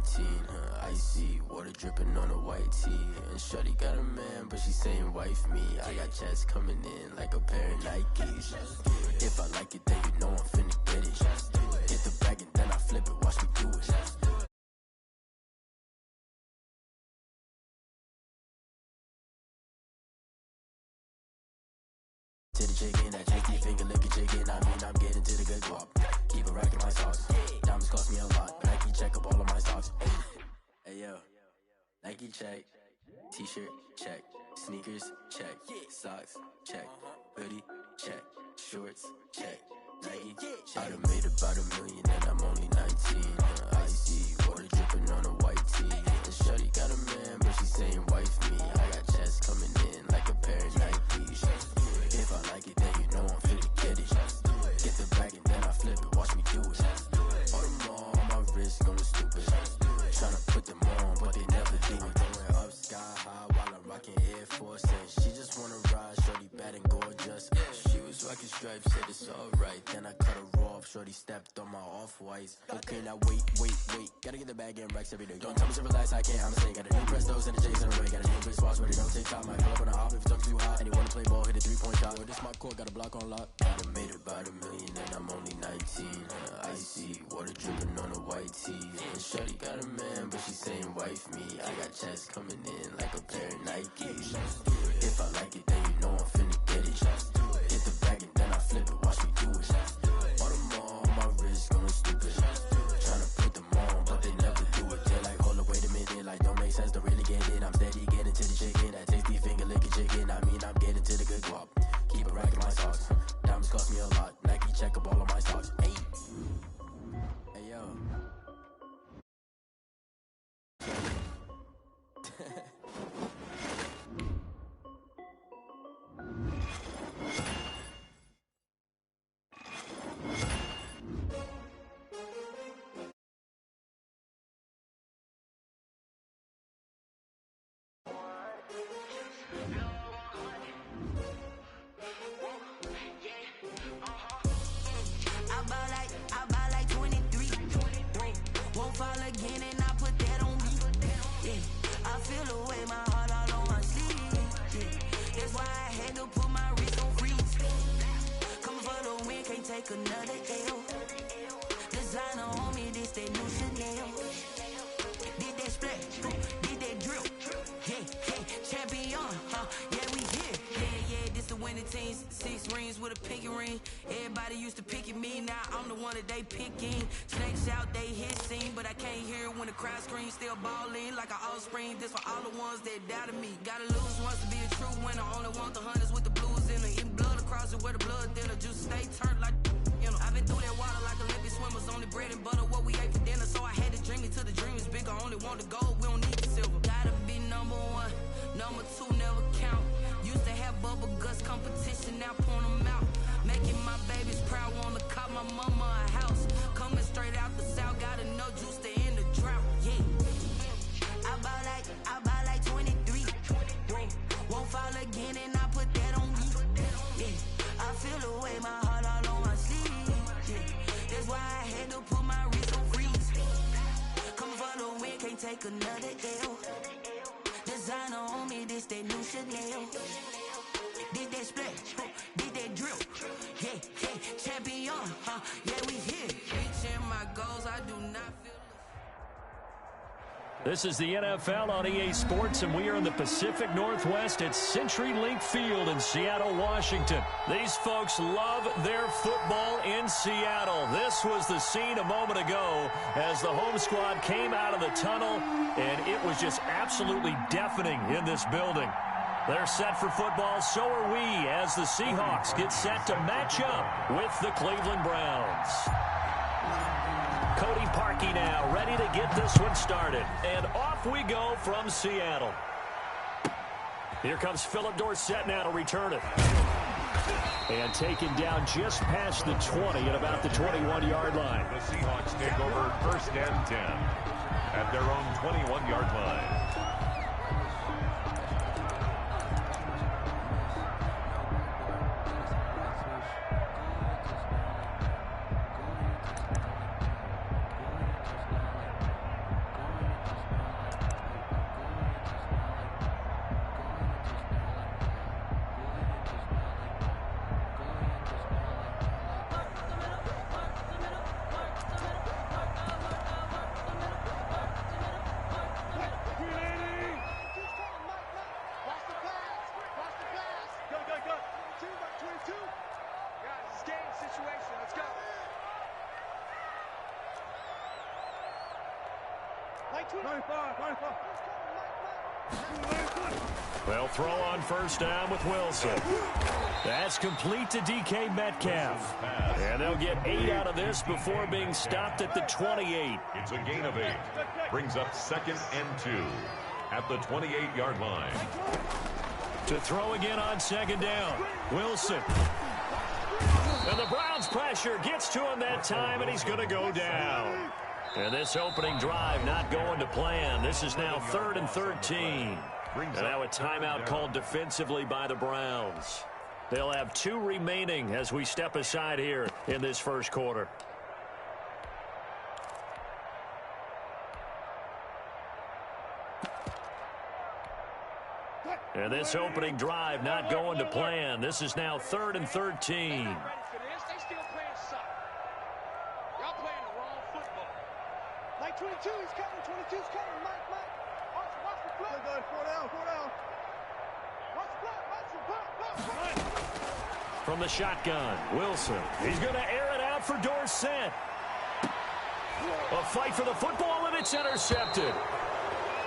19, icy, water dripping on a white tee. And shorty got a man, but she saying wife me. I got checks coming in like a pair of Nikes. If I like it, then you know I'm finna get it. Get the bag and then I flip it, watch me do it. To the chicken, that tasty finger licking chicken. I mean, I'm getting to the good guap. Keep a rack in my socks. Diamonds cost me a lot, but Nike check up all of my stocks. Hey yo, Nike check, t-shirt check, sneakers check, socks check, hoodie check, shorts check, Nike. I done made about $1 million and I'm only 19. Icy, water dripping on a white tee. And shorty got a man, but she saying wife me. I got checks coming in like a pair of Nikes. If I like it, then you know I'm finna get it. Get the bag and then I flip it, watch me do it. All them all on my wrist going stupid. Tryna put them on, but they never do it. Going up sky high while I'm rocking Air Force. And she just wanna ride, shorty bad and gorgeous. She was rocking stripes, said it's alright. Then I cut her off, shorty stepped on my off-whites. Okay, now wait. Gotta get the bag and racks every day. Don't tell me to relax, I can't, I'ma say. Got a new Prestos and a J's in the way. Got a new bitch watch, but it don't take time. I pull up on a hop if it's talking too hot. And you wanna play ball, hit a 3-point shot. With this my court, got a block on lock. I done made about $1 million and I'm only 19. Icy, water dripping on a white tee. And shorty got a man, but she saying wife me. I got checks coming in like a pair of Nikes. If I like it, then you know I'm finna get it. Get the bag and then I flip it, watch me do it. All them all on my wrist going stupid. Tryna put them on, but they never do it. They're like, hold up, wait a minute, like don't make sense, don't really get it. I'm steady getting to the chicken, that tasty finger licking chicken. I mean, I'm getting to the good guap. Keep a rack in my socks. Diamonds cost me a lot. Nike check up all of my stocks. Hey yo. I buy like 23. Won't fall again and I put that on me. Yeah, I feel the way, my heart all on my sleeve. Yeah, that's why I had to put my wrist on freeze. Coming for the win, can't take another L. Designer on me, this that new Chanel. Did that splash, did that drill. Yeah, champion, yeah, we here. Yeah, this the winning team. 6 rings with a pinky ring. Everybody used to pick at me, now I'm the one that they picking. Snakes out, they hit scene, but I can't hear it when the crowd screams. Still ballin' like an offspring. This for all the ones that doubted me. Gotta lose once to be a true winner. Only want the hunters with the blues in it. Eating blood across it where the blood thinner. Juice stay turned like, you know. I've been through that water like Olympic swimmers. Only bread and butter, what we ate for dinner. So I had to dream it till the dream is bigger. Only want the gold, we don't need the silver. Gotta be number 1, number 2 never count. Used to have bubble guts competition, now point them out. Making my babies proud, wanna cop my mama a house. Coming straight out the south, gotta know juice to end the drought. Yeah, I buy like 23. Won't fall again and I put that on me. Yeah, I feel the way, my heart all on my sleeve. Yeah, that's why I had to put my wrist on freeze. Coming for the win, can't take another L. Designer on me, this that new Chanel. Did that splash, did that drill. Yeah, champion, yeah, we here. Reaching my goals, I do not feel. This is the NFL on EA Sports, and we are in the Pacific Northwest at CenturyLink Field in Seattle, Washington. These folks love their football in Seattle. This was the scene a moment ago as the home squad came out of the tunnel, and it was just absolutely deafening in this building. They're set for football, so are we, as the Seahawks get set to match up with the Cleveland Browns. Cody Parkey now ready to get this one started. And off we go from Seattle. Here comes Philip Dorsett now to return it. And taken down just past the 20 at about the 21-yard line. The Seahawks take over 1st and 10 at their own 21-yard line. They'll throw on first down with Wilson. That's complete to DK Metcalf. And they'll get 8 out of this before being stopped at the 28. It's a gain of 8. Brings up 2nd and 2 at the 28-yard line. To throw again on 2nd down. Wilson. And the Browns pressure gets to him that time, and he's going to go down. And this opening drive not going to plan. This is now 3rd and 13. And now a timeout called defensively by the Browns. They'll have 2 remaining as we step aside here in this first quarter. And this opening drive not going to plan. This is now 3rd and 13. They still playing soccer. Y'all playing the wrong football. Like 22, he's coming. 22's coming. Mike. Watch the play. Go, 4 down. Watch the play. From the shotgun, Wilson. He's going to air it out for Dorsett. A fight for the football, and it's intercepted.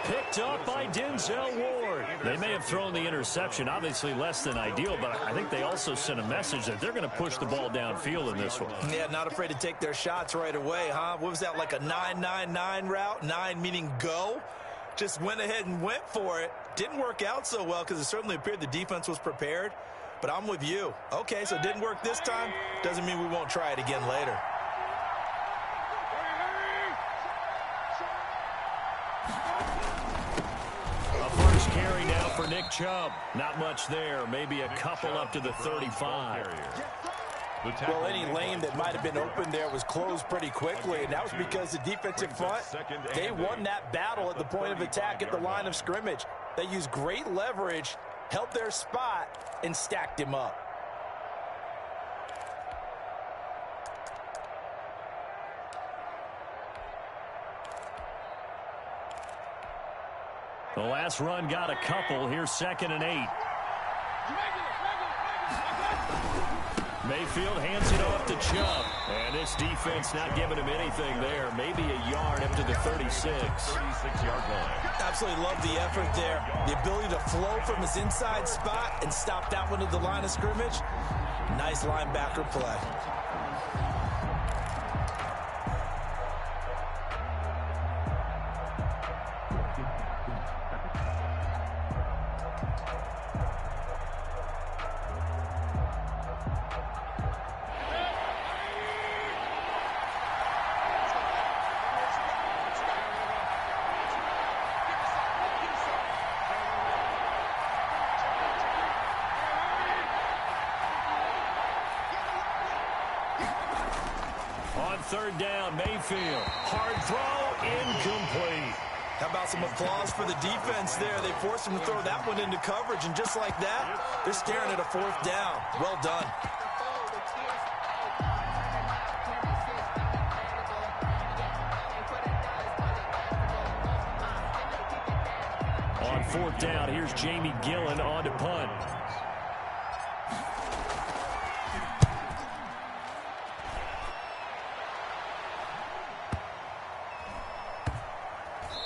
Picked up by Denzel Ward. They may have thrown the interception, obviously less than ideal, but I think they also sent a message that they're going to push the ball downfield in this one. Yeah, not afraid to take their shots right away, huh? What was that, like a 9-9-9 route? 9 meaning go? Just went ahead and went for it. Didn't work out so well because it certainly appeared the defense was prepared. But I'm with you. Okay, so it didn't work this time. Doesn't mean we won't try it again later. Carry now for Nick Chubb. Not much there. Maybe a couple up to the 35. Well, any lane that might have been open there was closed pretty quickly, and that was because the defensive front, they won that battle at the point of attack at the line of scrimmage. They used great leverage, held their spot, and stacked him up. The last run got a couple. Here's 2nd and 8. Mayfield hands it off to Chubb. And this defense not giving him anything there. Maybe a yard up to the 36. 36-yard line. Absolutely love the effort there. The ability to flow from his inside spot and stop that one at the line of scrimmage. Nice linebacker play. On 3rd down, Mayfield. Hard throw, incomplete. How about some applause for the defense there? They forced him to throw that one into coverage, and just like that, they're staring at a 4th down. Well done. On 4th down, here's Jamie Gillen on to punt.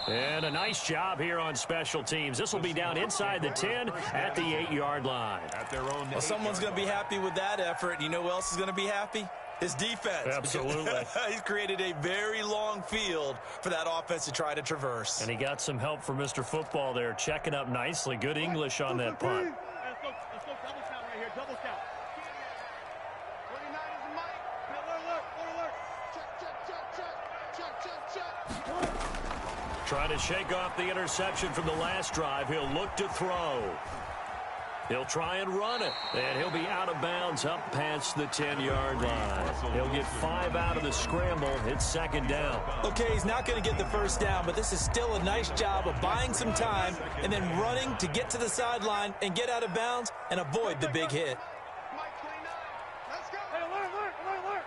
And a nice job here on special teams. This will be down inside the 10 at the 8-yard line. At their own Well, someone's going to be happy with that effort. You know who else is going to be happy? His defense. Absolutely. He's created a very long field for that offense to try to traverse. And he got some help from Mr. Football there, checking up nicely. Good English on that punt. Let's go double count right here. Double count. 29 is the mic. Alert. Check. Trying to shake off the interception from the last drive. He'll look to throw. He'll try and run it. And he'll be out of bounds up past the 10-yard line. He'll get 5 out of the scramble. It's 2nd down. Okay, he's not going to get the first down, but this is still a nice job of buying some time and then running to get to the sideline and get out of bounds and avoid the big hit. Mike 29. Let's go. Hey, alert.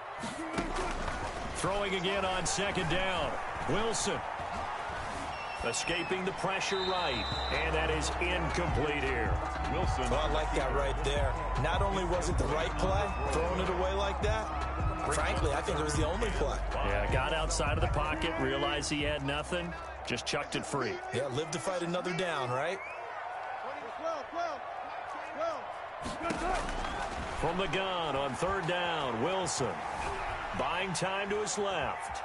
Throwing again on 2nd down. Wilson. Escaping the pressure right. And that is incomplete here. Wilson. Well, I like that right there. Not only was it the right play, throwing it away like that, Frankly, I think it was the only play. Yeah, got outside of the pocket, realized he had nothing, just chucked it free. Yeah, live to fight another down, right? From the gun on third down, Wilson. Buying time to his left.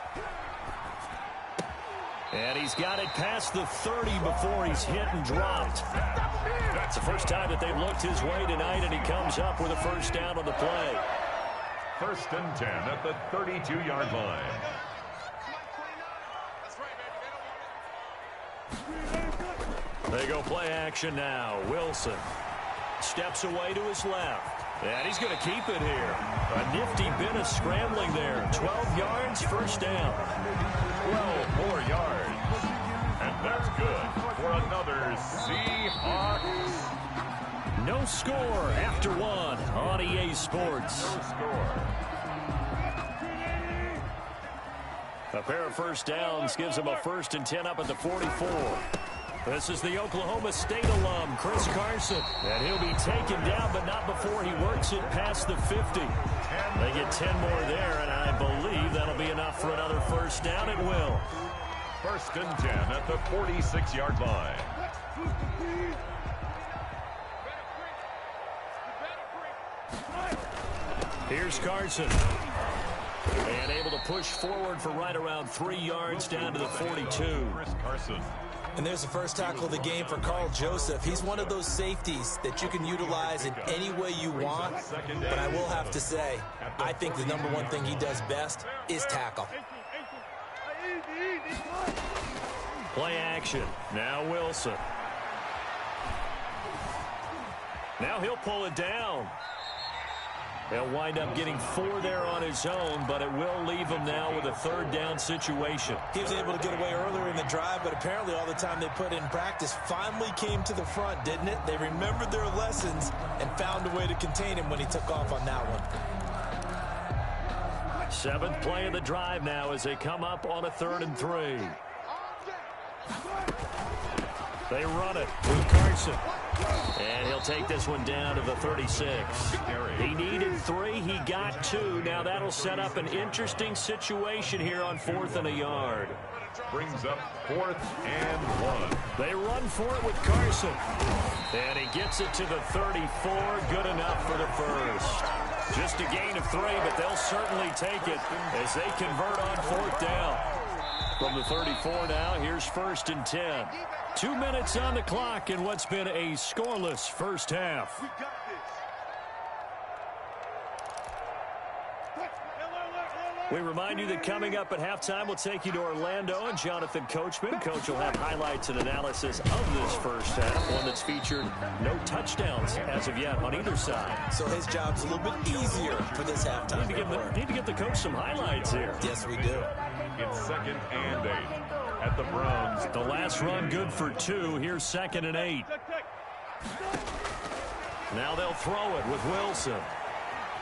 And he's got it past the 30 before he's hit and dropped. That's the first time that they've looked his way tonight, and he comes up with a first down on the play. 1st and 10 at the 32-yard line. They go play action now. Wilson steps away to his left. And he's going to keep it here. A nifty bit of scrambling there. 12 yards, first down. 12 more yards. And that's good for another Seahawks. No score after one on EA Sports. No score. A pair of first downs gives him a 1st and 10 up at the 44. This is the Oklahoma State alum, Chris Carson. And he'll be taken down, but not before he works it past the 50. They get 10 more there, and I believe that'll be enough for another first down. It will. 1st and 10 at the 46-yard line. Here's Carson. And able to push forward for right around 3 yards down to the 42. Chris Carson. And there's the first tackle of the game for Carl Joseph. He's one of those safeties that you can utilize in any way you want. But I will have to say, I think the number one thing he does best is tackle. Play action. Now Wilson. Now he'll pull it down. He'll wind up getting 4 there on his own, but it will leave him now with a 3rd down situation. He was able to get away earlier in the drive, but apparently all the time they put in practice finally came to the front, didn't it? They remembered their lessons and found a way to contain him when he took off on that one. 7th play of the drive now as they come up on a 3rd and 3. They run it with Carson. And he'll take this one down to the 36. He needed 3. He got 2. Now that'll set up an interesting situation here on 4th and a yard. Brings up 4th and 1. They run for it with Carson. And he gets it to the 34. Good enough for the first. Just a gain of 3, but they'll certainly take it as they convert on 4th down. From the 34 now, here's 1st and 10. 2 minutes on the clock in what's been a scoreless first half. We remind you that coming up at halftime, we'll take you to Orlando and Jonathan Coachman. Coach will have highlights and analysis of this first half, one that's featured no touchdowns as of yet on either side. So his job's a little bit easier for this halftime. Need to get the coach some highlights here. Yes, we do. It's 2nd and 8 at the Browns. The last run good for 2. Here's 2nd and 8. Now they'll throw it with Wilson.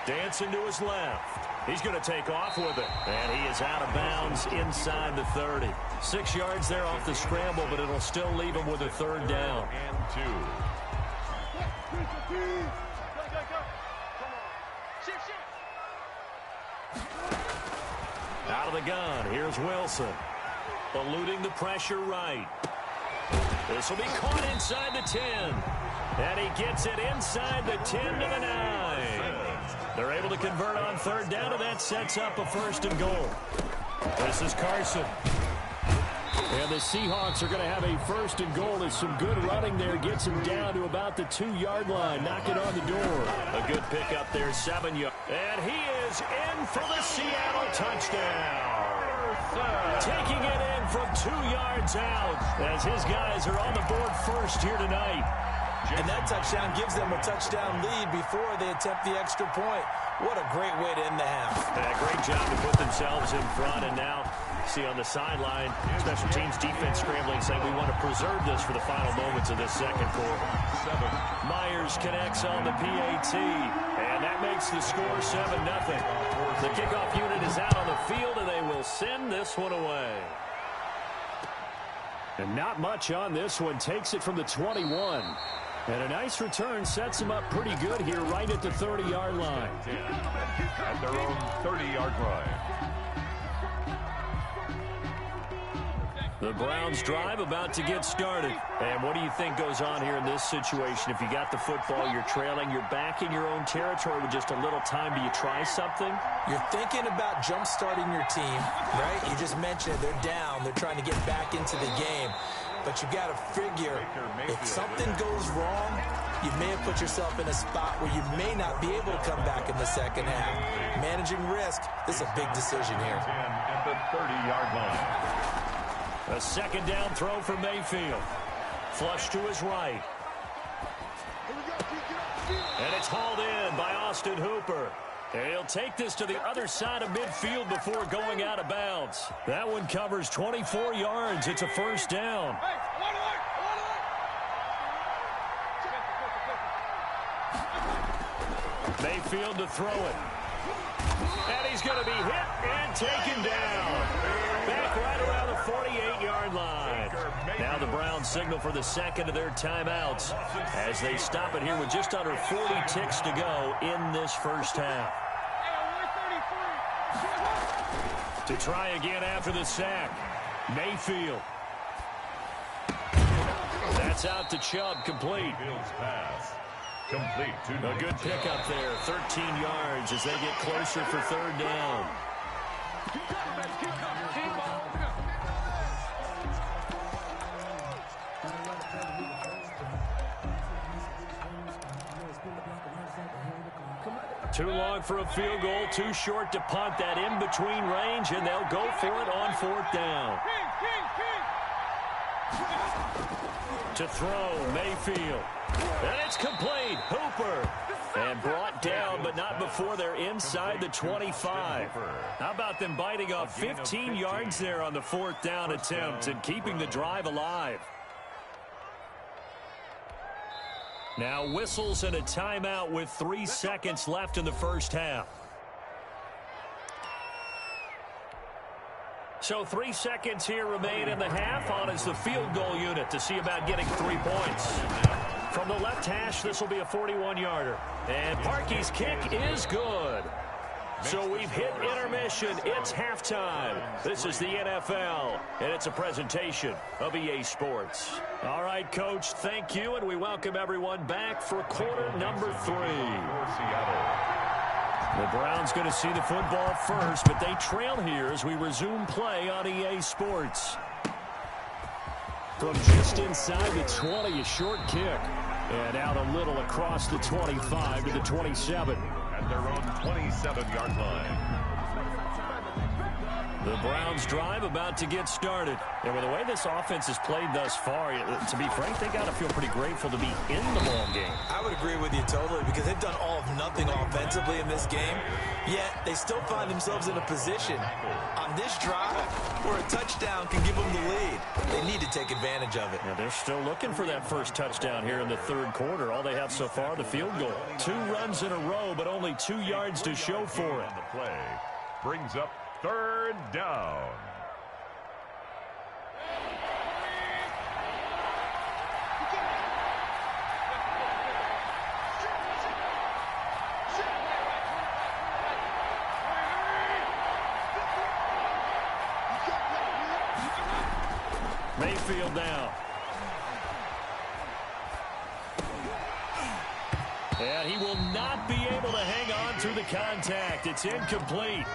Dancing to his left. He's going to take off with it. And he is out of bounds inside the 30. 6 yards there off the scramble, but it'll still leave him with a 3rd down. And 2. Out of the gun, here's Wilson. Eluding the pressure right. This will be caught inside the 10. And he gets it inside the 10 to the 9. They're able to convert on 3rd down, and that sets up a 1st and goal. This is Carson. And the Seahawks are going to have a 1st and goal. There's some good running there. Gets him down to about the 2-yard line. Knock it on the door. A good pick up there, 7 yards. And he is in for the Seattle touchdown. Taking it in from 2 yards out as his guys are on the board first here tonight. And that touchdown gives them a touchdown lead before they attempt the extra point. What a great way to end the half. Yeah, great job to put themselves in front. And now, see on the sideline, special teams defense scrambling, saying we want to preserve this for the final moments of this second quarter. 7. Myers connects on the PAT. And that makes the score 7-0. The kickoff unit is out on the field, and they will send this one away. And not much on this one. Takes it from the 21. And a nice return sets them up pretty good here right at the 30-yard line. At their own 30-yard line. The Browns drive about to get started. And what do you think goes on here in this situation? If you got the football, you're trailing, you're back in your own territory with just a little time. Do you try something? You're thinking about jump-starting your team, right? You just mentioned it. They're down. They're trying to get back into the game. But you got to figure, if something goes wrong, you may have put yourself in a spot where you may not be able to come back in the second half. Managing risk, this is a big decision here. At the 30-yard line. A second down throw for Mayfield. Flush to his right. And it's hauled in by Austin Hooper. And he'll take this to the other side of midfield before going out of bounds. That one covers 24 yards. It's a first down. Mayfield to throw it. And he's going to be hit and taken down. Back right around the 48-yard line. Now the Browns signal for the second of their timeouts as they stop it here with just under 40 ticks to go in this first half. To try again after the sack, Mayfield. That's out to Chubb, complete. Field's pass. Complete to A good pickup there, 13 yards as they get closer for third down. Too long for a field goal, too short to punt. That in between range, and they'll go for it on fourth down. To throw, Mayfield. And it's complete. Hooper. And brought down, but not before they're inside the 25. How about them biting off 15 yards there on the fourth down attempt and keeping the drive alive? Now whistles and a timeout with 3 seconds left in the first half. So 3 seconds here remain in the half. On is the field goal unit to see about getting 3 points. From the left hash, this will be a 41-yarder. And Parkey's kick is good. So we've hit intermission. It's halftime. This is the NFL, and it's a presentation of EA Sports. All right, Coach, thank you, and we welcome everyone back for quarter number 3. The Browns going to see the football first, but they trail here as we resume play on EA Sports. From just inside the 20, a short kick. And out a little across the 25 to the 27. At their own 27-yard line. The Browns drive about to get started. And with the way this offense has played thus far, to be frank, they got to feel pretty grateful to be in the ball game. I would agree with you totally because they've done all of nothing offensively in this game, yet they still find themselves in a position on this drive where a touchdown can give them the lead. They need to take advantage of it. Yeah, they're still looking for that first touchdown here in the third quarter. All they have so far, the field goal. 2 runs in a row, but only 2 yards to show for it. The play brings up third down. Mayfield now. And he will not be able to hang on through the contact. It's incomplete.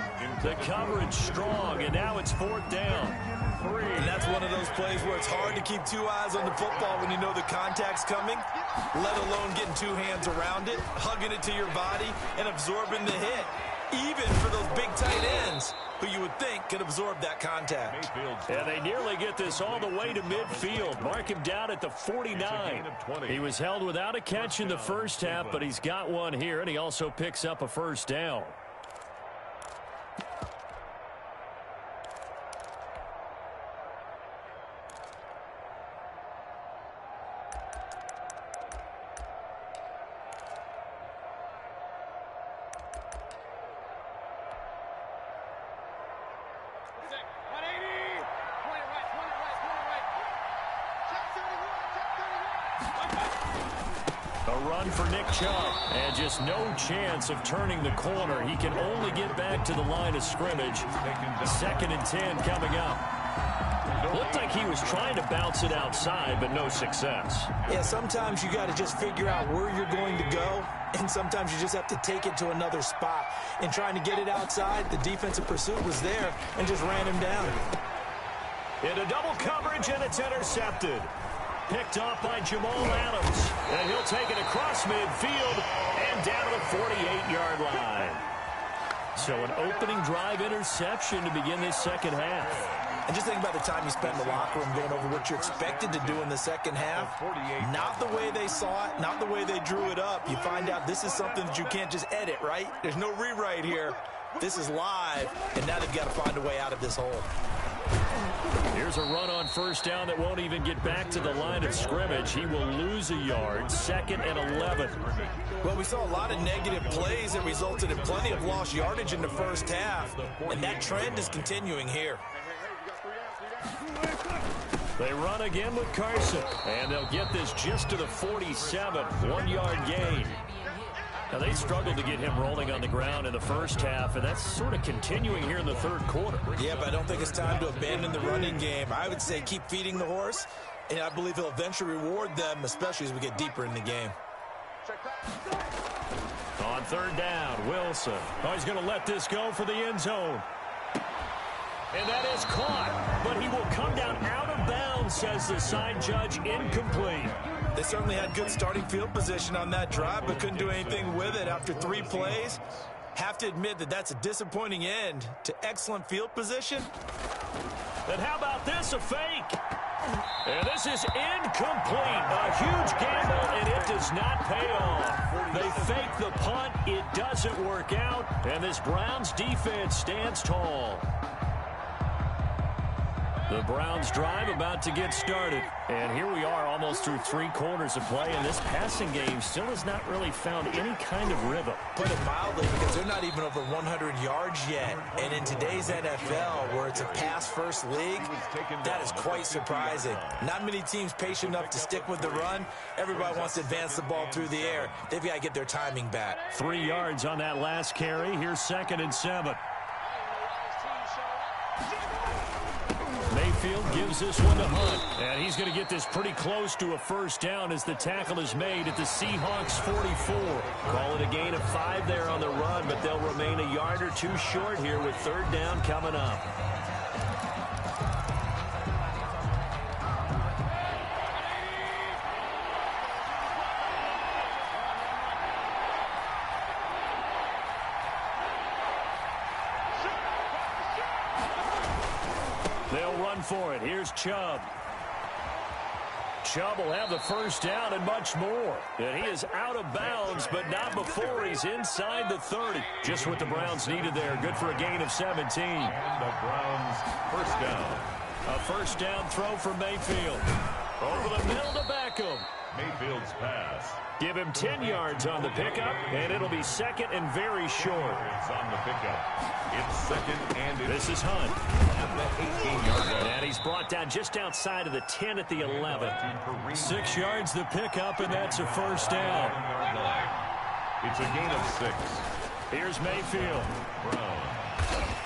The coverage strong, and now it's fourth down. And that's one of those plays where it's hard to keep 2 eyes on the football when you know the contact's coming, let alone getting 2 hands around it, hugging it to your body, and absorbing the hit. Even for those big tight ends who you would think could absorb that contact. And they nearly get this all the way to midfield. Mark him down at the 49. He was held without a catch in the first half, but he's got one here, and he also picks up a first down. run for Nick Chubb. And just no chance of turning the corner. He can only get back to the line of scrimmage. 2nd and 10 coming up. Looked like he was trying to bounce it outside, but no success. Yeah, sometimes you got to just figure out where you're going to go, and sometimes you just have to take it to another spot. In trying to get it outside, the defensive pursuit was there and just ran him down. Into double coverage, and it's intercepted. Picked off by Jamal Adams. And he'll take it across midfield and down to the 48-yard line. So an opening drive interception to begin this second half. And just think about the time you spend in the locker room going over what you're expected to do in the second half. Not the way they saw it, not the way they drew it up. You find out this is something that you can't just edit, right? There's no rewrite here. This is live, and now they've got to find a way out of this hole. Here's a run on first down that won't even get back to the line of scrimmage. He will lose a yard, 2nd and 11. Well, we saw a lot of negative plays that resulted in plenty of lost yardage in the first half, and that trend is continuing here. They run again with Carson, and they'll get this just to the 47, 1-yard gain. Now, they struggled to get him rolling on the ground in the first half, and that's sort of continuing here in the third quarter. Yeah, but I don't think it's time to abandon the running game. I would say keep feeding the horse, and I believe he'll eventually reward them, especially as we get deeper in the game. On third down, Wilson. Oh, he's going to let this go for the end zone. And that is caught, but he will come down out of bounds, says the side judge, incomplete. They certainly had good starting field position on that drive, but couldn't do anything with it after 3 plays. Have to admit that that's a disappointing end to excellent field position. And how about this, a fake? And this is incomplete. A huge gamble, and it does not pay off. They fake the punt. It doesn't work out, and this Browns defense stands tall. The Browns drive about to get started. And here we are almost through 3 quarters of play, and this passing game still has not really found any kind of rhythm. Put it mildly, because they're not even over 100 yards yet. And in today's NFL, where it's a pass-first league, that is quite surprising. Not many teams patient enough to stick with the run. Everybody wants to advance the ball through the air. They've got to get their timing back. 3 yards on that last carry. Here's 2nd and 7. Mayfield gives this one to Hunt, and he's going to get this pretty close to a first down as the tackle is made at the Seahawks 44. Call it a gain of 5 there on the run, but they'll remain a yard or 2 short here with third down coming up. They'll run for it. Here's Chubb. Chubb will have the first down and much more. And he is out of bounds, but not before he's inside the 30. Just what the Browns needed there. Good for a gain of 17. And the Browns first down. A first down throw for Mayfield. Over the middle to Beckham. Mayfield's pass. Give him 10 yards on the pickup, and it'll be 2nd and very short. It's on the pickup. It's 2nd and This is Hunt. at the 18-yard line. And he's brought down just outside of the 10 at the 11. 6 yards the pickup, and that's a first down. It's a gain of 6. Here's Mayfield. Brown.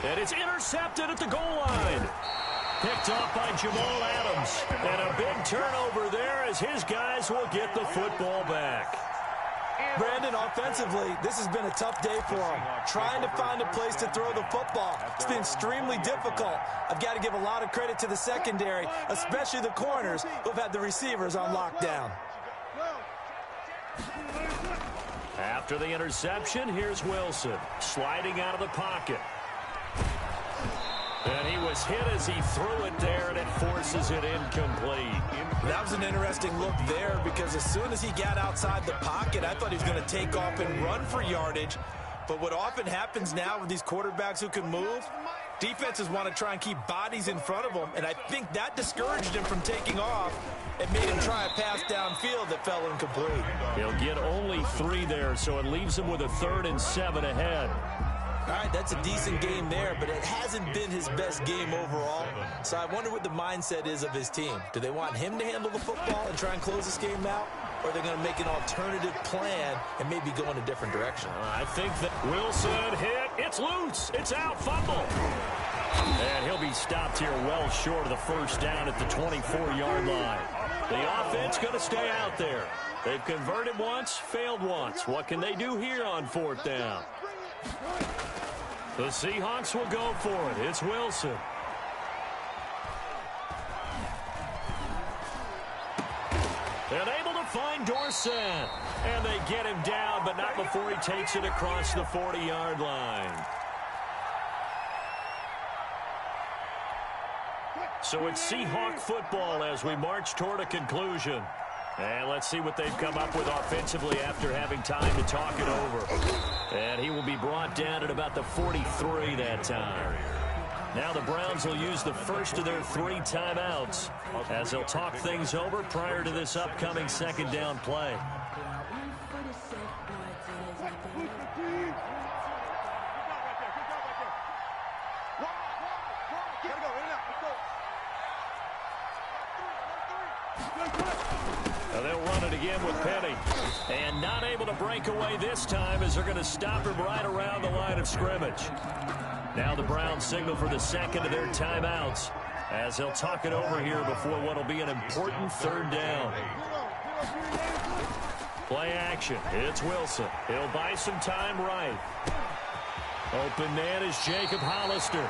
And it's intercepted at the goal line. Picked off by Jamal Adams. And a big turnover there as his guys will get the football back. Brandon, offensively, this has been a tough day for him. Trying to find a place to throw the football. It's been extremely difficult. I've got to give a lot of credit to the secondary, especially the corners who have had the receivers on lockdown. After the interception, here's Wilson. Sliding out of the pocket. And he was hit as he threw it there, and it forces it incomplete. That was an interesting look there because as soon as he got outside the pocket, I thought he was going to take off and run for yardage. But what often happens now with these quarterbacks who can move, defenses want to try and keep bodies in front of them, and I think that discouraged him from taking off. It made him try a pass downfield that fell incomplete. He'll get only 3 there, so it leaves him with a 3rd and 7 ahead. All right, that's a decent game there, but it hasn't been his best game overall. So I wonder what the mindset is of his team. Do they want him to handle the football and try and close this game out? or they're going to make an alternative plan and maybe go in a different direction. I think that Wilson hit. It's loose. It's out. Fumble. And he'll be stopped here well short of the first down at the 24-yard line. The offense going to stay out there. They've converted once, failed once. What can they do here on fourth down? The Seahawks will go for it. It's Wilson. And able to find Dorsett. And they get him down, but not before he takes it across the 40-yard line. So it's Seahawk football as we march toward a conclusion. And let's see what they've come up with offensively after having time to talk it over. And he will be brought down at about the 43 that time. Now the Browns will use the first of their 3 timeouts as they'll talk things over prior to this upcoming second down play. Now they'll run it again with Penny. And not able to break away this time as they're going to stop him right around the line of scrimmage. Now the Browns signal for the second of their timeouts as they'll talk it over here before what will be an important third down. Play action. It's Wilson. He'll buy some time right. Open man is Jacob Hollister.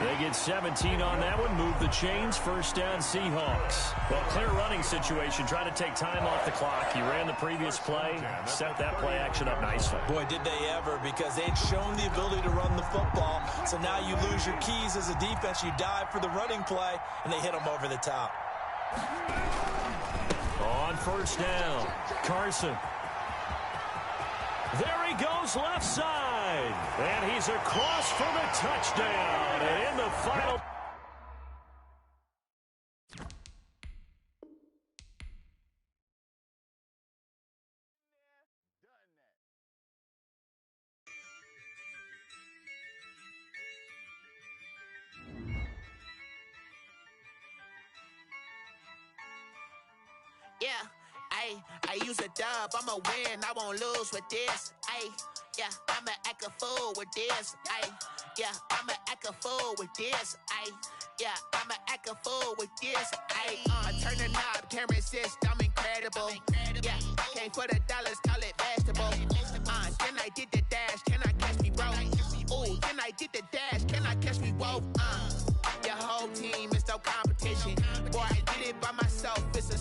They get 17 on that one. Move the chains. First down, Seahawks. Well, clear running situation. Trying to take time off the clock. He ran the previous play. Set that play action up nicely. Boy, did they ever, because they'd shown the ability to run the football. So now you lose your keys as a defense. You dive for the running play, and they hit them over the top. On first down, Carson. There he goes left side. And he's across for the touchdown. And in the final... Yeah, I use a dub, I'ma win, I won't lose with this. Yeah, I'ma act a fool with this. Yeah, I'ma act a fool with this. Yeah, I'ma act a fool with this. I turn the knob, can't resist, I'm incredible. Yeah, came for the dollars, call it vegetable. Then I did the dash, can I catch me, bro? Ooh, then I did the dash, can I catch me, whoa? Your whole team is no competition. Boy, I did it by myself, it's a